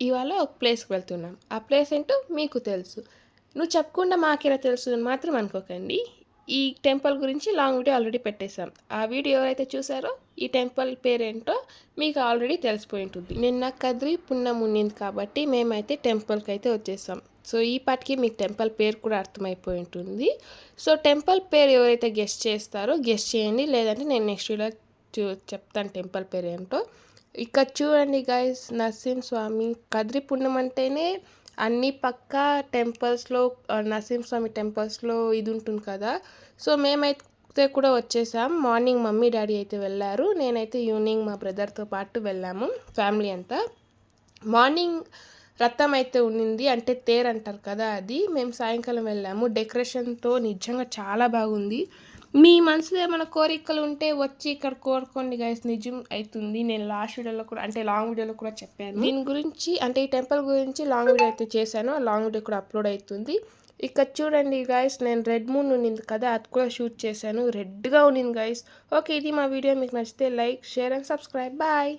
ఇవాళ ఒక ప్లేస్కి వెళ్తున్నాం. ఆ ప్లేస్ ఏంటో మీకు తెలుసు. నువ్వు చెప్పకుండా మాకెలా తెలుసు అని మాత్రం అనుకోకండి. ఈ టెంపుల్ గురించి లాంగ్ వీడియో ఆల్రెడీ పెట్టేశాం. ఆ వీడియో ఎవరైతే చూసారో ఈ టెంపుల్ పేరేంటో మీకు ఆల్రెడీ తెలిసిపోయి ఉంటుంది. నిన్న కదిరి పున్నం ఉన్నింది కాబట్టి మేమైతే టెంపుల్కి అయితే వచ్చేసాం. సో ఈ పాటికి మీకు టెంపుల్ పేరు కూడా అర్థమైపోయి ఉంటుంది. సో టెంపుల్ పేరు ఎవరైతే గెస్ట్ చేస్తారో గెస్ట్ చేయండి, లేదంటే నేను నెక్స్ట్ వీడియో చెప్తాను టెంపుల్ పేరు ఏంటో. ఇక్కడ చూడండి గైస్, నరసింహస్వామి. కదిరి పున్నం అంటేనే అన్ని పక్కా టెంపుల్స్లో నరసింహస్వామి టెంపుల్స్లో ఇది ఉంటుంది కదా. సో మేమైతే కూడా వచ్చేసాం. మార్నింగ్ మమ్మీ డాడీ అయితే వెళ్ళారు, నేనైతే ఈవినింగ్ మా బ్రదర్తో పాటు వెళ్ళాము ఫ్యామిలీ అంతా. మార్నింగ్ రథం అయితే ఉన్నింది, అంటే తేరు అంటారు కదా, అది మేము సాయంకాలం వెళ్ళాము. డెకరేషన్తో నిజంగా చాలా బాగుంది. మీ మనసులో ఏమైనా కోరికలు ఉంటే వచ్చి ఇక్కడ కోరుకోండి గైస్, నిజం అవుతుంది. నేను లాస్ట్ వీడియోలో కూడా, అంటే లాంగ్ వీడియోలో కూడా చెప్పాను దీని గురించి, అంటే ఈ టెంపుల్ గురించి లాంగ్ వీడియో అయితే చేశాను. ఆ లాంగ్ వీడియో కూడా అప్లోడ్ అవుతుంది. ఇక్కడ చూడండి గైస్, నేను రెడ్ మూన్ ఉన్నింది కదా, అది కూడా షూట్ చేశాను. రెడ్గా ఉన్నింది గైస్. ఓకే, ఇది మా వీడియో. మీకు నచ్చితే like, share and subscribe. Bye.